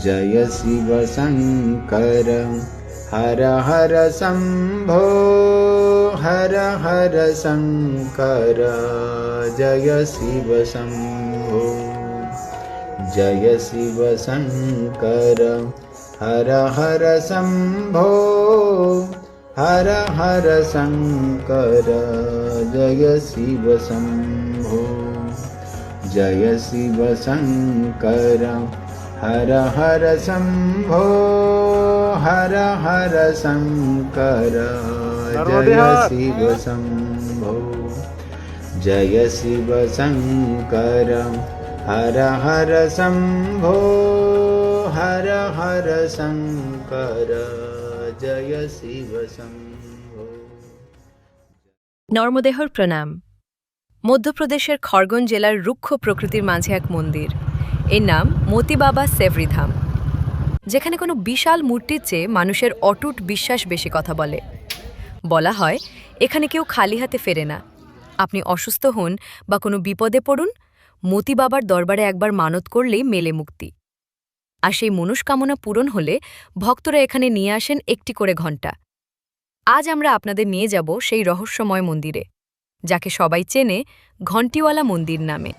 जय शिव शंकर हर हर शंभो हर हर शंकर जय शिव शंभो जय शिव शंकर हर हर शंभो हर हर शंकर जय शिव शंभो जय शिव शंकर हर हर शंभो हर हर शंकर जय शिव शंभो जय शिव शंकर हर हर शंभो हर हर शंकर जय शिव शंभो। নর্মদেহর প্রণাম। মধ্যপ্রদেশের খড়গঞ্জ জেলার রুক্ষ প্রকৃতির মাঝে এক মন্দির, এর নাম মতি বাবা সেভরি ধাম, যেখানে কোনো বিশাল মূর্তির চেয়ে মানুষের অটুট বিশ্বাস বেশি কথা বলে। বলা হয় এখানে কেউ খালি হাতে ফেরে না। আপনি অসুস্থ হন বা কোনো বিপদে পড়ুন, মতি বাবার দরবারে একবার মানত করলেই মেলে মুক্তি। আর সেই মনস্কামনা পূরণ হলে ভক্তরা এখানে নিয়ে আসেন একটি করে ঘণ্টা। আজ আমরা আপনাদের নিয়ে যাব সেই রহস্যময় মন্দিরে, যাকে সবাই চেনে ঘণ্টিওয়ালা মন্দির নামে।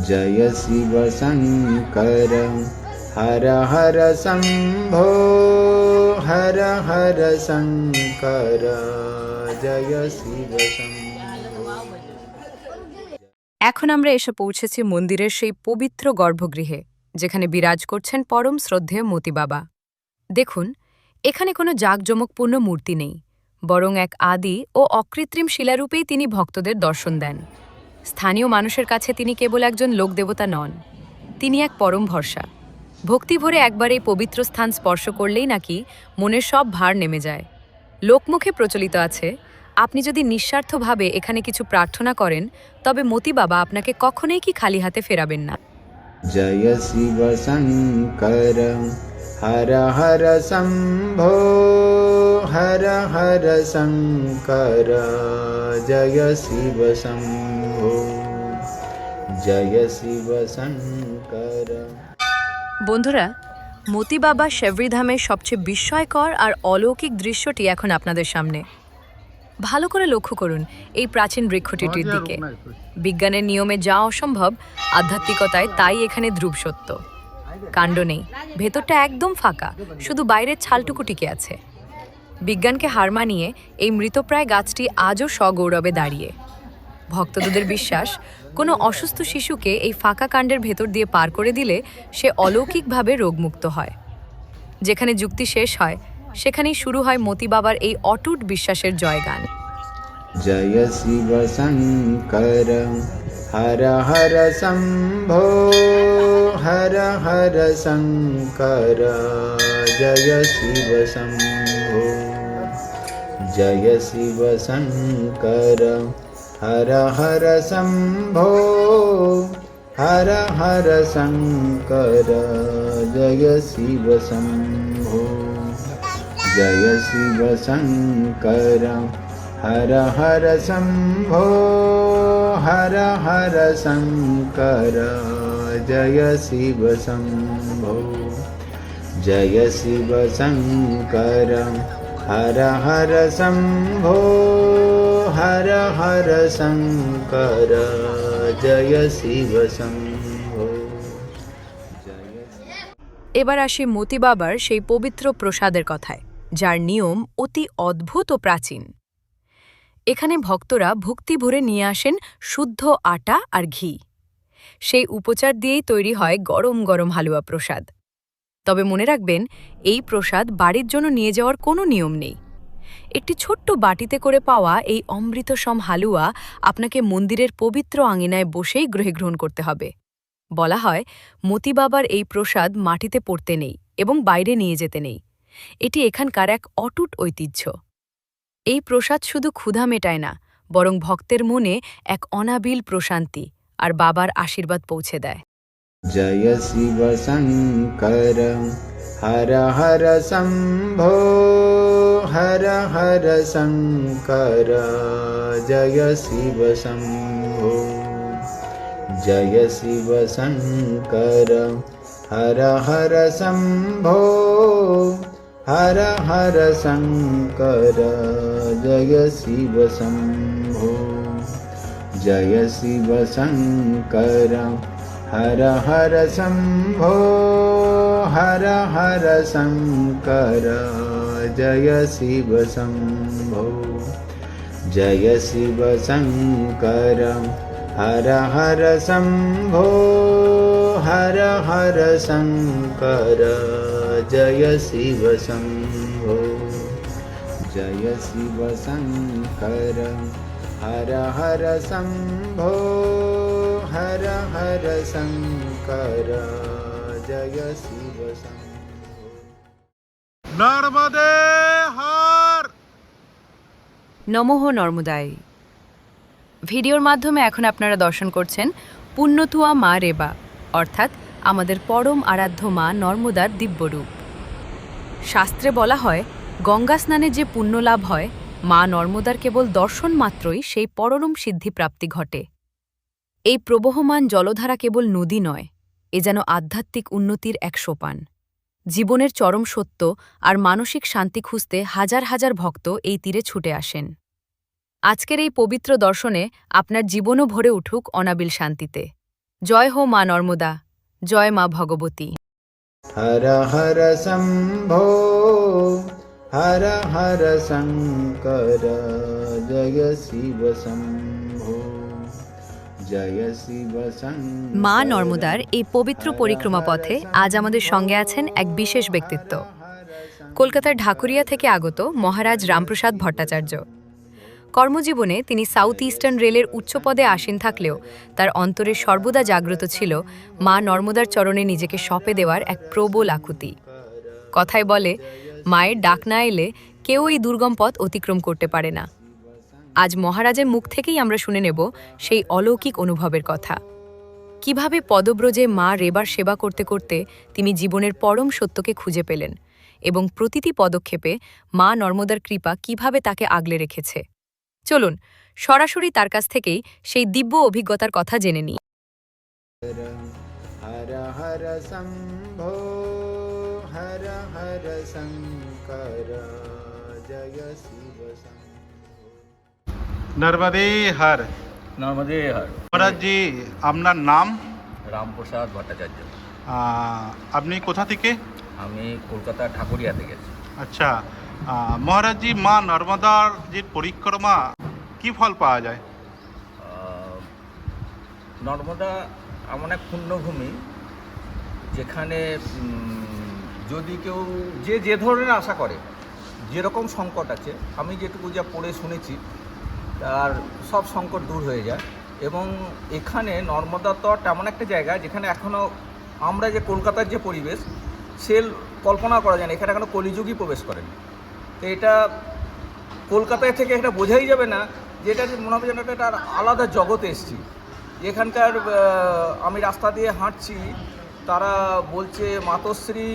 जय शिव शंकर हर हर शंभो हर हर शंकर जय शिव शंभो। এখন আমরা এসে পৌঁছেছি মন্দিরের সেই পবিত্র গর্ভগৃহে, যেখানে বিরাজ করছেন পরম শ্রদ্ধেয় মতি বাবা। দেখুন, এখানে কোনো জাঁকজমকপূর্ণ মূর্তি নেই, বরং এক আদি ও অকৃত্রিম শিলারূপেই তিনি ভক্তদের দর্শন দেন। স্থানীয় মানুষের কাছে তিনি কেবল একজন লোকদেবতা নন, তিনি এক পরম ভরসা। ভক্তি ভরে একবার এই পবিত্র স্থান স্পর্শ করলেই নাকি মনের সব ভার নেমে যায়। লোকমুখে প্রচলিত আছে, আপনি যদি নিঃস্বার্থভাবে এখানে কিছু প্রার্থনা করেন, তবে মতি বাবা আপনাকে কখনোই কি খালি হাতে ফেরাবেন না। जय शिव शंकर हर हर शंभो हर हर शंकर जय शिव शंभो जय शिव शंकर। বন্ধুরা, মতি বাবা সেভরি ধামের সবচেয়ে বিস্ময়কর আর অলৌকিক দৃশ্যটি এখন আপনাদের সামনে। ভালো করে লক্ষ্য করুন এই প্রাচীন বৃক্ষটির দিকে। বিজ্ঞানের নিয়মে যা অসম্ভব, আধ্যাত্মিকতায় তাই এখানে ধ্রুব সত্য। কাণ্ড নেই, ভেতরটা একদম ফাঁকা, শুধু বাইরের ছালটুকু টিকে আছে। বিজ্ঞানকে হার মানিয়ে এই মৃতপ্রায় গাছটি আজও সগৌরবে দাঁড়িয়ে। ভক্তদের বিশ্বাস, কোনো অসুস্থ শিশুকে এই ফাঁকা কাণ্ডের ভেতর দিয়ে পার করে দিলে সে অলৌকিকভাবে রোগমুক্ত হয়। যেখানে যুক্তি শেষ হয়, সেখানেই শুরু হয় মতি বাবার এই অটুট বিশ্বাসের জয়গান। जय शिव शंकर हर हर शंभो हर हर शंकर जय शिव शंभो जय शिव शंकर हर हर शंभो हर हर शंकर जय शिव शंभो जय शिव शंकर हर हर शंभो हर हर शंकर जय शिव शंभो जय शिव शंकर हर हर शंभो हर हर शंकर जय शिव शंभो। এবার আসি মতি বাবার সেই পবিত্র প্রসাদের কথায়, যার নিয়ম অতি অদ্ভুত ও প্রাচীন। এখানে ভক্তরা ভক্তি ভরে নিয়ে আসেন শুদ্ধ আটা আর ঘি। সেই উপচার দিয়েই তৈরি হয় গরম গরম হালুয়া প্রসাদ। তবে মনে রাখবেন, এই প্রসাদ বাড়ির জন্য নিয়ে যাওয়ার কোনো নিয়ম নেই। একটি ছোট্ট বাটিতে করে পাওয়া এই অমৃতসম হালুয়া আপনাকে মন্দিরের পবিত্র আঙিনায় বসেই গ্রহণ করতে হবে। বলা হয়, মতি বাবার এই প্রসাদ মাটিতে পড়তে নেই এবং বাইরে নিয়ে যেতে নেই। এটি এখানকার এক অটুট ঐতিহ্য। এই প্রসাদ শুধু ক্ষুধা মেটায় না, বরং ভক্তের মনে এক অনাবিল প্রশান্তি আর বাবার আশীর্বাদ পৌঁছে দেয়। जय शिव शंकर हर हर शंभो हर हर शंकर जय शिव शंभो जय शिव शंकर हर हर शम्भो हर हर शङ्कर जय शिव शम्भो जय शिव शङ्कर हर हर शम्भो हर हर शङ्कर जय शिव शम्भो जय शिव शङ्कर हर हर शम्भो हर हर शङ्कर जय शिव शम्भो जय शिव शङ्कर हर हर शम्भो हर हर शङ्कर जय शिव शम्भो नर्मदे हर নমঃ নর্মদায়। ভিডিওর মাধ্যমে এখন আপনারা দর্শন করছেন পুণ্যতুয়া মা রেবা, অর্থাৎ আমাদের পরম আরাধ্য মা নর্মদার দিব্যরূপ। শাস্ত্রে বলা হয়, গঙ্গা স্নানে যে পুণ্য লাভ হয়, মা নর্মদার কেবল দর্শন মাত্রই সেই পরম সিদ্ধি প্রাপ্তি ঘটে। এই প্রবহমান জলধারা কেবল নদী নয়, এ যেন আধ্যাত্মিক উন্নতির এক সোপান। জীবনের চরম সত্য আর মানসিক শান্তি খুঁজতে হাজার হাজার ভক্ত এই তীরে ছুটে আসেন। আজকের এই পবিত্র দর্শনে আপনার জীবনও ভরে উঠুক অনাবিল শান্তিতে। জয় হো মা নর্মদা, জয় মা ভগবতী। हर हर शम्भो हर हर शङ्कर जय शिव शम्भो जय शिव शङ्कर মা নর্মদার এই পবিত্র পরিক্রমা পথে আজ আমাদের সঙ্গে আছেন এক বিশেষ ব্যক্তিত্ব। কলকাতার ঢাকুরিয়া থেকে আগত মহারাজ রামপ্রসাদ ভট্টাচার্য। কর্মজীবনে তিনি সাউথ ইস্টার্ন রেলের উচ্চ পদে আসীন থাকলেও তার অন্তরে সর্বদা জাগ্রত ছিল মা নর্মদার চরণে নিজেকে সঁপে দেওয়ার এক প্রবল আকুতি। কথায় বলে, মায়ের ডাক না এলে কেউ এই দুর্গম পথ অতিক্রম করতে পারে না। আজ মহারাজের মুখ থেকেই আমরা শুনে নেব সেই অলৌকিক অনুভবের কথা। কিভাবে পদব্রজে মা রেবার সেবা করতে করতে তিনি জীবনের পরম সত্যকে খুঁজে পেলেন এবং প্রতিটি পদক্ষেপে মা নর্মদার কৃপা কিভাবে তাকে আগলে রেখেছে। চলুন সরাসরি তার কাছ থেকেই সেই দিব্য অভিজ্ঞতার কথা জেনে নিই। हर हर शम्भो हर हर शङ्कर जय शिव शम्भो नर्मदे हर। নর্মদে হর। মহারাজ জি, আপনার নাম? রামপ্রসাদ ভট্টাচার্য। আপনি কোথা থেকে? আমি কলকাতা ঠাকুরিয়া থেকে এসেছি। আচ্ছা, মহারাজ জি, মা নর্মদার যে পরিক্রমা কি ফল পাওয়া যায়? নর্মদা এমন এক পুণ্যভূমি যেখানে যদি কেউ যে ধরনের আশা করে, যেরকম সংকট আছে, আমি যেটুকু যা পড়ে শুনেছি তার সব সংকট দূর হয়ে যায়। এবং এখানে নর্মদা তট এমন একটা জায়গা যেখানে এখনও আমরা যে কলকাতার যে পরিবেশ সে কল্পনা করা যায় না, এখানে এখনও কলিযুগই প্রবেশ করেন। তো এটা কলকাতায় থেকে এটা বোঝাই যাবে না যে এটা মনে হবে যেন এটা আলাদা জগতে এসেছি। এখানকার আমি রাস্তা দিয়ে হাঁটছি, তারা বলছে মাতশ্রী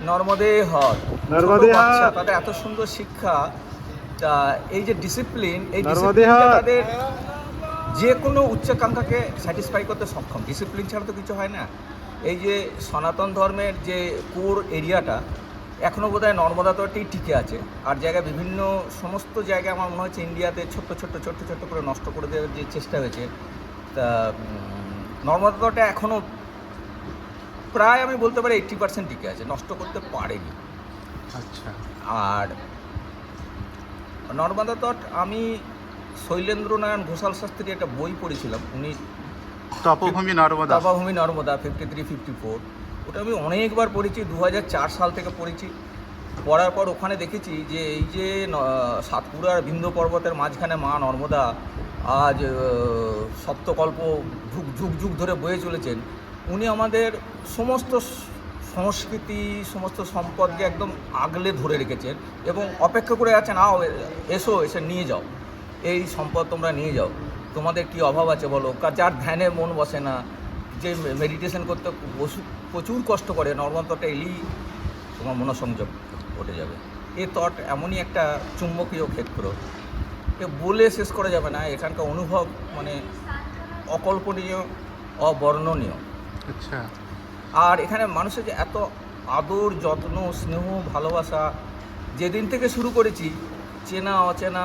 নর্মদে হর, নর্মদে হর। বাচ্চা, তাদের এত সুন্দর শিক্ষা। তা এই যে ডিসিপ্লিন, এই ডিসিপ্লিনটা তাদের যে কোনো উচ্চাকাঙ্ক্ষাকে স্যাটিসফাই করতে সক্ষম। ডিসিপ্লিন ছাড়া তো কিছু হয় না। এই যে সনাতন ধর্মের যে কোর এরিয়াটা এখনও বোধহয় নর্মদা তটেই টিকে আছে। আর জায়গায় বিভিন্ন সমস্ত জায়গায় আমার মনে হচ্ছে ইন্ডিয়াতে ছোট্ট ছোট্ট করে নষ্ট করে দেওয়ার যে চেষ্টা হয়েছে, তা নর্মদা তটে এখনও প্রায় আমি বলতে পারি 80% টিকে আছে, নষ্ট করতে পারেনি। আচ্ছা, আর নর্মদা তট আমি শৈলেন্দ্রনারায়ণ ঘোষাল শাস্ত্রী একটা বই পড়েছিলাম, উনি তপভূমি নর্মদা। তপভূমি নর্মদা 53-54, ওটা আমি অনেকবার পড়েছি, 2004 সাল থেকে পড়েছি। পড়ার পর ওখানে দেখেছি যে এই যে সাতপুরার বিন্ধ্য পর্বতের মাঝখানে মা নর্মদা আজ সপ্তকল্প যুগ যুগ ধরে বয়ে চলেছেন। উনি আমাদের সমস্ত সংস্কৃতি, সমস্ত সম্পদকে একদম আগলে ধরে রেখেছেন এবং অপেক্ষা করে আছেন, এসে নিয়ে যাও, এই সম্পদ তোমরা নিয়ে যাও, তোমাদের কি অভাব আছে বলো। যার ধ্যানে মন বসে না, যে মেডিটেশন করতে প্রচুর কষ্ট করে, নর্মদা তটে এলেই তোমার মনোসংযোগ ঘটে যাবে। এই তট এমনই একটা চুম্বকীয় ক্ষেত্র, এ বলে শেষ করা যাবে না। এখানকার অনুভব মানে অকল্পনীয়, অবর্ণনীয়। আচ্ছা, আর এখানে মানুষের যে এত আদর যত্ন স্নেহ ভালোবাসা, যেদিন থেকে শুরু করেছি চেনা অচেনা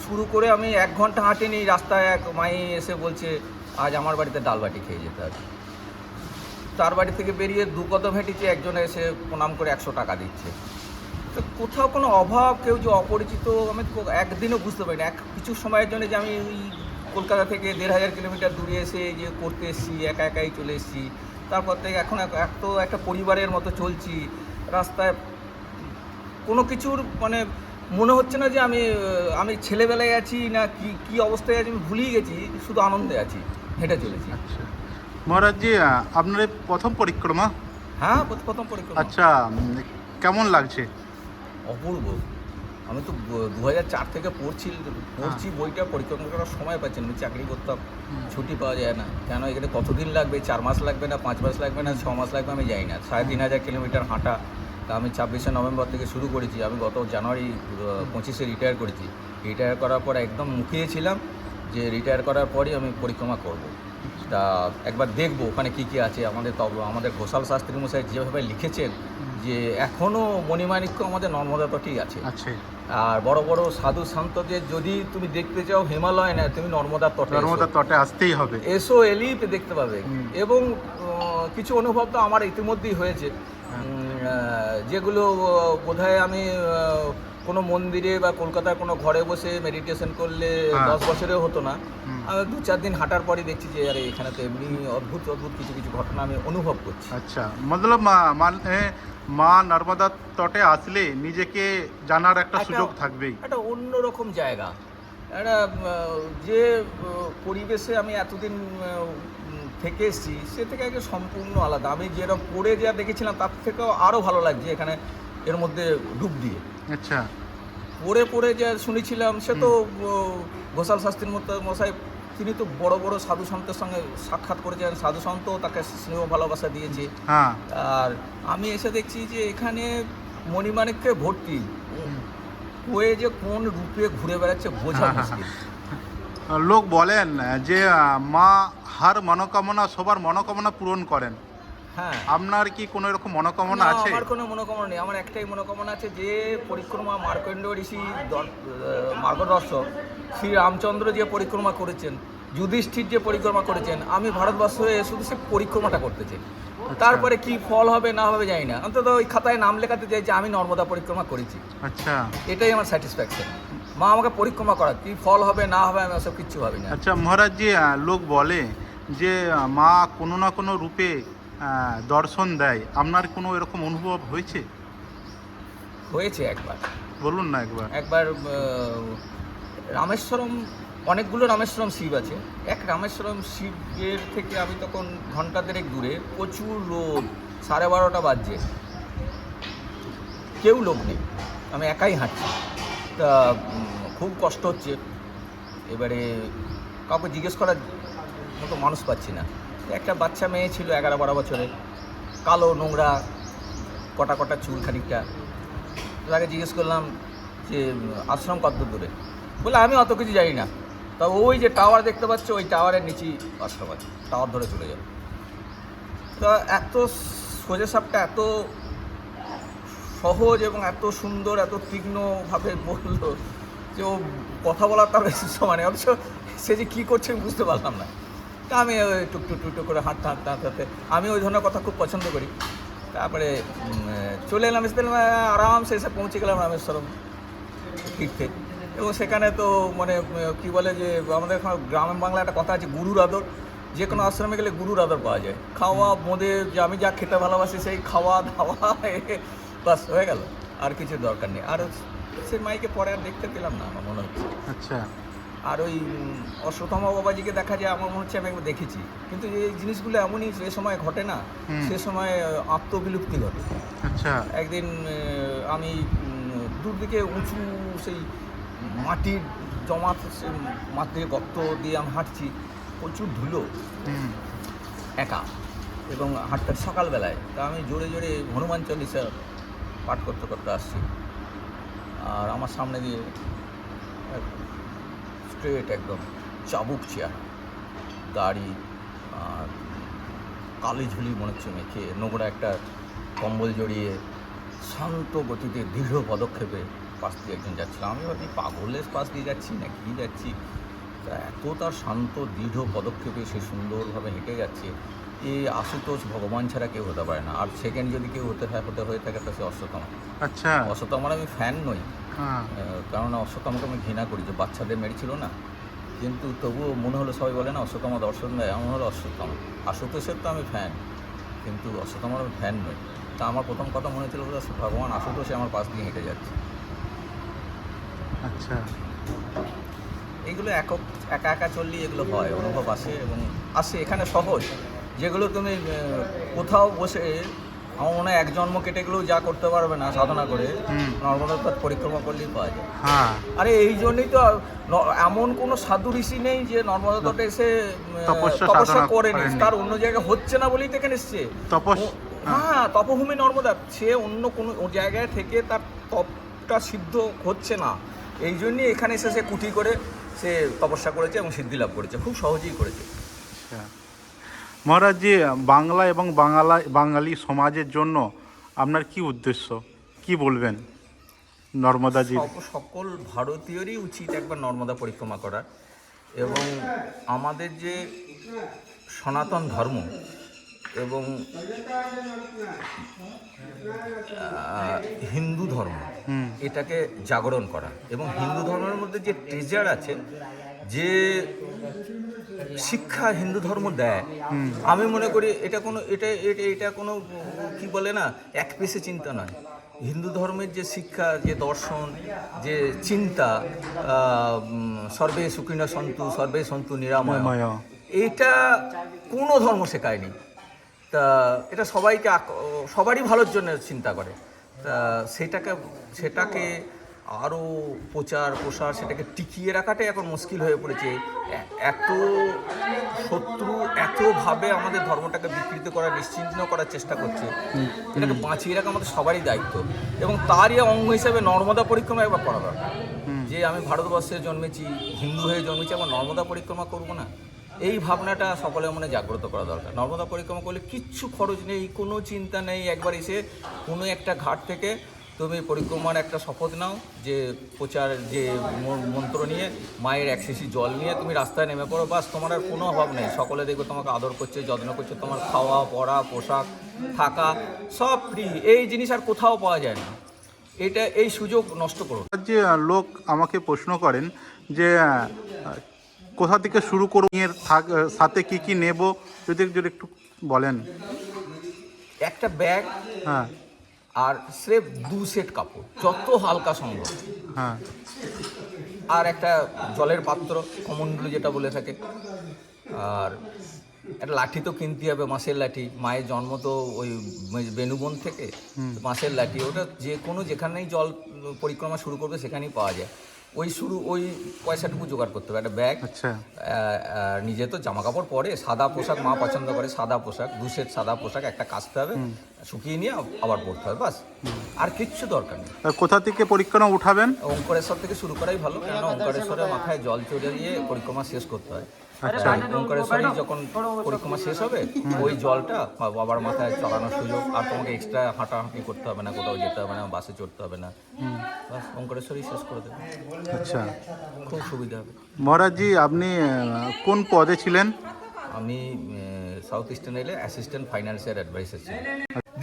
শুরু করে আমি 1 ঘন্টা হাঁটিনি, রাস্তায় এক মাই এসে বলছে আজ আমার বাড়িতে ডাল বাটি খেয়ে যেতে হবে। তার বাড়ি থেকে বেরিয়ে 2 কদম হেঁটেছি, একজন এসে প্রণাম করে 100 টাকা দিচ্ছে। তো কোথাও কোনো অভাব, কেউ যে অপরিচিত আমি একদিনও বুঝতে পারিনি। কিছু সময়ের জন্য যে আমি ওই কলকাতা থেকে 1500 কিলোমিটার দূরে এসে যে করতে এসেছি, একা একাই চলে এসেছি। তারপর থেকে এখন এত একটা পরিবারের মতো চলছি। রাস্তায় কোনো কিছুর মানে মনে হচ্ছে না যে আমি ছেলেবেলায় আছি না কি অবস্থায় আছি, আমি ভুলিয়ে গেছি, শুধু আনন্দে আছি, হেঁটে চলেছি। আচ্ছা মহারাজজি, আপনার এই প্রথম পরিক্রমা? হ্যাঁ, প্রথম পরিক্রমা। আচ্ছা, কেমন লাগছে? অপূর্ব। আমি তো 2004 থেকে পড়ছি, বইটা পরিক্রমা করার সময় পাচ্ছি না। আমি চাকরি করতাম, ছুটি পাওয়া যায় না। কেন এখানে কতদিন লাগবে? 4 মাস লাগবে না 5 মাস লাগবে না 6 মাস লাগবে আমি জানি না। 3500 কিলোমিটার হাঁটা। তা আমি 26শে নভেম্বর থেকে শুরু করেছি। আমি গত জানুয়ারি 25-এ রিটায়ার করেছি। রিটায়ার করার পর একদম মুখিয়ে ছিলাম যে রিটায়ার করার পরই আমি পরিক্রমা করব। তা একবার দেখবো ওখানে কী কী আছে। আমাদের ঘোষাল শাস্ত্রী মশাই যেভাবে লিখেছেন যে এখনও মণিমাণিক্য আমাদের নর্মদা তটেই আছে। আচ্ছা, আর বড় বড় সাধু সন্তদের যদি তুমি দেখতে চাও হিমালয় না, তুমি নর্মদার তটে আসতেই হবে। এলেই দেখতে পাবে। এবং কিছু অনুভব তো আমার ইতিমধ্যেই হয়েছে, যেগুলো বোধহয় আমি কোনো মন্দিরে বা কলকাতার কোনো ঘরে বসে মেডিটেশন করলে 10 বছরেও হতো না। আমি 2-4 দিন হাঁটার পরই দেখছি যে আরে এখানে তো এমনি অদ্ভুত কিছু ঘটনা আমি অনুভব করছি। আচ্ছা, মতলব মা নর্মদা তটে আসলে নিজেকে জানার একটা সুযোগ থাকবেই। একটা অন্যরকম জায়গা, একটা যে পরিবেশে আমি এতদিন থেকে এসেছি সে থেকে আগে সম্পূর্ণ আলাদা। আমি যেরকম পড়ে যা দেখেছিলাম তার থেকেও আরও ভালো লাগছে এখানে এর মধ্যে ডুব দিয়ে। আচ্ছা, পড়ে যা শুনেছিলাম সে তো ঘোষাল শাস্ত্রীর মতো মশাই, তিনি তো বড় বড় সাধু সন্তের সঙ্গে সাক্ষাৎ করেছেন, সাধু সন্ত তাকে স্নেহ ভালোবাসা দিয়েছে। আর আমি এসে দেখছি যে এখানে মণিমাণিক্যে ভর্তি হয়ে যে কোন রূপে ঘুরে বেড়াচ্ছে বোঝা মুশকিল। লোক বলেন যে মা হার মনোকামনা, সবার মনোকামনা পূরণ করেন। হ্যাঁ, আপনার কি কোনো এরকম মনোকামনা আছে? আমার কোনো মনোকামনা নেই। আমার একটাই মনোকামনা আছে যে পরিক্রমা মার্কণ্ড ঋষি মার্গদর্শক শ্রী রামচন্দ্র যে পরিক্রমা করেছেন, যুধিষ্ঠির যে পরিক্রমা করেছেন, আমি ভারতবর্ষ হয়ে শুধু সে পরিক্রমাটা করতে চাই। তারপরে কি ফল হবে না হবে জানি না, অন্তত ওই খাতায় নাম লেখাতে চাই যে আমি নর্মদা পরিক্রমা করেছি। আচ্ছা, এটাই আমার স্যাটিসফ্যাকশন। মা আমাকে পরিক্রমা করা, কি ফল হবে না হবে আমি ওসব কিচ্ছু ভাবি না। আচ্ছা মহারাজজি, লোক বলে যে মা কোনো না কোনো রূপে দর্শন দেয়, আপনার কোনো এরকম অনুভব হয়েছে? হয়েছে একবার। বলুন না একবার। রামেশ্বরম, অনেকগুলো রামেশ্বরম শিব আছে। এক রামেশ্বরম শিবের থেকে আমি তখন ঘন্টা 1.5 দূরে, প্রচুর রোদ, 12:30 বাজছে, কেউ লোক নেই, আমি একাই হাঁটছি। তা খুব কষ্ট হচ্ছে। এবারে কাউকে জিজ্ঞেস করার মতো মানুষ পাচ্ছি না। একটা বাচ্চা মেয়ে ছিল 11-12 বছরের, কালো নোংরা, কটা চুল খানিকটা। তাকে জিজ্ঞেস করলাম যে আশ্রম কত দূরে? বলে আমি অত কিছু জানি না, তা ওই যে টাওয়ার দেখতে পাচ্ছ ওই টাওয়ারের নিচেই আশ্রম আছে, টাওয়ার ধরে চলে যাবে। তা এত সোজা সাপটা এত সহজ এবং এত সুন্দর, এত তীক্ষ্ণভাবে বললো যে ও কথা বলার তার বেশি সময় নেই, অথচ সে যে কী করছে আমি বুঝতে পারলাম না। তা আমি ওই টুকটুক করে হাঁটতে আমি ওই ধরনের কথা খুব পছন্দ করি। তারপরে চলে এলাম, আরামসে এসে পৌঁছে গেলাম রামেশ্বরম তীর্থে। এবং সেখানে তো মানে কী বলে যে আমাদের গ্রামের বাংলা একটা কথা আছে, গুরুর আদর। যে কোনো আশ্রমে গেলে গুরুর আদর পাওয়া যায়। খাওয়া বোঁদে, যে আমি যা খেতে ভালোবাসি সেই খাওয়া দাওয়া বাস হয়ে গেল, আর কিছু দরকার নেই। আর সে মাইকে পরে আর দেখতে পেলাম না আমার মনে হচ্ছে। আচ্ছা, আর ওই অশ্বত্থামা বাবাজিকে দেখা যায় আমার মনে হচ্ছে আমি একবার দেখেছি, কিন্তু এই জিনিসগুলো এমনই যে সময় ঘটে না, সে সময় আত্মবিলুপ্তি ঘটে। আচ্ছা, একদিন আমি দূর দিকে উঁচু সেই মাটির জমাট, সে মাটির গর্ত দিয়ে আমি হাঁটছি, প্রচুর ধুলো, একা, এবং হাঁটতে সকালবেলায়। তা আমি জোরে জোরে হনুমান চল্লিশা পাঠ করতে আসছি। আর আমার সামনে দিয়ে স্ট্রেট একদম চাবুক চেয়ার, দাড়ি, আর কালি ঝুলি মনে হচ্ছে মেখে নোংরা একটা কম্বল জড়িয়ে শান্ত গতিতে দৃঢ় পদক্ষেপে পাশ দিয়ে একজন যাচ্ছিল। আমি ভাবছি পাগলের পাশ দিয়ে যাচ্ছি না কি যাচ্ছি, তা এত তার শান্ত দৃঢ় পদক্ষেপে সে সুন্দরভাবে হেঁটে যাচ্ছে। এই আশুতোষ ভগবান ছাড়া কেউ হতে পারে না। আর সেকেন্ড যদি কেউ হতে হয়ে থাকে তো সে অশ্বত্থামা। আচ্ছা। অশ্বত্থামার আমি ফ্যান নই, হ্যাঁ। কারণ অশ্বত্থামাকে আমি ঘৃণা করি, যে বাচ্চাদের মেরেছিল না, কিন্তু তবুও মনে হলো সবাই বলে না অশ্বত্থামা দর্শন দেয়, এমন হলো অশ্বত্থামা। আশুতোষের তো আমি ফ্যান, কিন্তু অশ্বত্থামার আমি ফ্যান নই। তা আমার প্রথম কথা মনে হচ্ছিল ভগবান আশুতোষে আমার পাশ দিয়ে হেঁটে যাচ্ছে। আচ্ছা। এগুলো একা একা চললেই এগুলো হয়, অনুভব আসে এবং আসে এখানে সহজ, যেগুলো তুমি কোথাও বসে আমার মনে হয় এক জন্ম কেটে গেলেও যা করতে পারবে না সাধনা করে, নর্মদা তট পরিক্রমা করলেই পাওয়া যায়। হ্যাঁ। আরে এই জন্যই তো এমন কোনো সাধু ঋষি নেই যে নর্মদা তটে এসে তপস্যা করেনি, তার অন্য জায়গায় হচ্ছে না বলেই তো এখানে এসছে। হ্যাঁ, তপভূমি নর্মদা, সে অন্য কোনো জায়গায় থেকে তার তপটা সিদ্ধ হচ্ছে না, এই জন্যই এখানে এসে সে কুটি করে সে তপস্যা করেছে এবং সিদ্ধি লাভ করেছে, খুব সহজেই করেছে। মহারাজ জি, বাংলা এবং বাঙালি সমাজের জন্য আপনার কি উদ্দেশ্য, কি বলবেন নর্মদাজি? সকল ভারতীয়রই উচিত একবার নর্মদা পরিক্রমা করার, এবং আমাদের যে সনাতন ধর্ম এবং হিন্দু ধর্ম এটাকে জাগরণ করা, এবং হিন্দু ধর্মের মধ্যে যে ট্রেজার আছে, যে শিক্ষা হিন্দু ধর্ম দেয়, আমি মনে করি এটা কোনো কি বলে না এক পেশে চিন্তা নয়। হিন্দু ধর্মের যে শিক্ষা, যে দর্শন, যে চিন্তা, সর্বে সুখিন সন্তু সর্বে সন্তু নিরাময়, এটা কোনো ধর্ম শেখায়নি। তা এটা সবারই ভালোর জন্য চিন্তা করে। তা সেটাকে আরও প্রসার সেটাকে টিকিয়ে রাখাটাই এখন মুশকিল হয়ে পড়েছে। এত শত্রু এতভাবে আমাদের ধর্মটাকে বিকৃত করার, নিশ্চিহ্ন করার চেষ্টা করছে, এটাকে বাঁচিয়ে রাখা আমাদের সবারই দায়িত্ব, এবং তারই অঙ্গ হিসেবে নর্মদা পরিক্রমা একবার করা দরকার। যে আমি ভারতবর্ষে জন্মেছি, হিন্দু হয়ে জন্মেছি, আমার নর্মদা পরিক্রমা করবো না, এই ভাবনাটা সকলের মনে জাগ্রত করা দরকার। নর্মদা পরিক্রমা করলে কিচ্ছু খরচ নেই, কোনো চিন্তা নেই, একবার এসে কোনো একটা ঘাট থেকে তুমি পরিক্রমার একটা শপথ নাও, যে প্রচার যে মন্ত্র নিয়ে মায়ের এক শিশি জল নিয়ে তুমি রাস্তায় নেমে পড়ো, বাস, তোমার আর কোনো অভাব নেই। সকলে দেখবে তোমাকে আদর করছে, যত্ন করছে, তোমার খাওয়া পড়া পোশাক থাকা সব ফ্রি। এই জিনিস আর কোথাও পাওয়া যায় না, এই সুযোগ নষ্ট করো। যে লোক আমাকে প্রশ্ন করেন যে কোথা থেকে শুরু করব, এর সাথে কি কি নেব, যদি একটু বলেন। একটা ব্যাগ, হ্যাঁ, আর স্রেফ 2 সেট কাপড়, যত হালকা সম্ভব, হ্যাঁ, আর একটা জলের পাত্র, কমণ্ডলু যেটা বলে থাকে, আর একটা লাঠি তো কিনতে হবে, মাছের লাঠি। মায়ের জন্ম তো ওই বেনুবন থেকে, মাছের লাঠি, ওটা যে কোনো যেখানেই জল পরিক্রমা শুরু করবে সেখানেই পাওয়া যায়। ওই পয়সাটুকু জোগাড় করতে হবে। একটা ব্যাগ, আচ্ছা, নিজে তো জামা কাপড় পরে, সাদা পোশাক মা পছন্দ করে, সাদা পোশাক, 2 সেট সাদা পোশাক, একটা কাচতে হবে, শুকিয়ে নিয়ে আবার পরতে হবে, বাস, আর কিচ্ছু দরকার নেই। কোথা থেকে পরিক্রমা উঠাবেন? ওঙ্কারেশ্বর থেকে শুরু করাই ভালো, কেননা ওঙ্কারেশ্বরের মাথায় জল চড়ে দিয়ে পরিক্রমা শেষ করতে হয়। আচ্ছা, ওঙ্কারেশ্বরে যখন পরিক্রমা শেষ হবে, ওই জলটা বাবার মাথায় চড়ানোর সুযোগ, আর তোমাকে এক্সট্রা হাঁটাহাঁটি করতে হবে না, কোথাও যেতে হবে না, বাসে চড়তে হবে না, বাস, ওঙ্কারেশ্বরই শেষ করে দেবে। আচ্ছা, খুব সুবিধা হবে। মহারাজজি, আপনি কোন পদে ছিলেন? আমি সাউথ ইস্টার্ন রেলে অ্যাসিস্ট্যান্ট ফাইন্যান্সিয়াল অ্যাডভাইসার ছিলাম।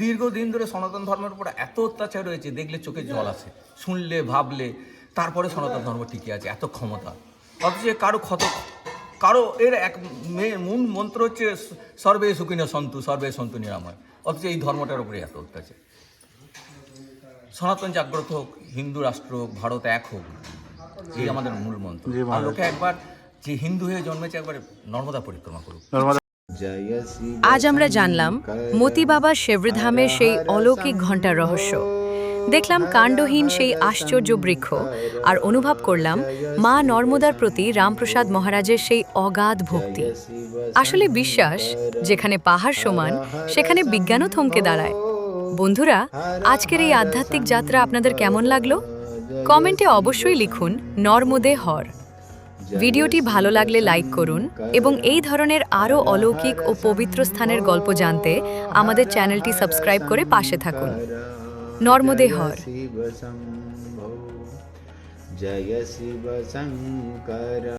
দীর্ঘদিন ধরে সনাতন ধর্মের উপর এত অত্যাচার রয়েছে, দেখলে চোখে জল আসে, শুনলে ভাবলে, তারপরে সনাতন ধর্ম টিকে আছে, এত ক্ষমতা, অথচ কারো এর এক মূল মন্ত্র হচ্ছে সর্বে সুখিন সন্তু সর্বে সন্তু নিরাময়, অথচ এই ধর্মটার উপরে এত অত্যাচার। সনাতন জাগ্রত হোক, হিন্দু রাষ্ট্র হোক, ভারত এক হোক, এই আমাদের মূল মন্ত্র। আর লোকে একবার যে হিন্দু হয়ে জন্মেছে, একবার নর্মদা পরিক্রমা করুক। আজ আমরা জানলাম মতি বাবা শেবৃধামের সেই অলৌকিক ঘণ্টার রহস্য, দেখলাম কাণ্ডহীন সেই আশ্চর্য বৃক্ষ, আর অনুভব করলাম মা নর্মদার প্রতি রামপ্রসাদ মহারাজের সেই অগাধ ভক্তি। আসলে বিশ্বাস যেখানে পাহাড় সমান, সেখানে বিজ্ঞানও থমকে দাঁড়ায়। বন্ধুরা, আজকের এই আধ্যাত্মিক যাত্রা আপনাদের কেমন লাগলো? কমেন্টে অবশ্যই লিখুন নর্মদে হর। ভিডিওটি ভালো লাগলে লাইক করুন এবং এই ধরনের আরও অলৌকিক ও পবিত্র স্থানের গল্প জানতে আমাদের চ্যানেলটি সাবস্ক্রাইব করে পাশে থাকুন। নর্মদে হর। জয় শিব শঙ্কর।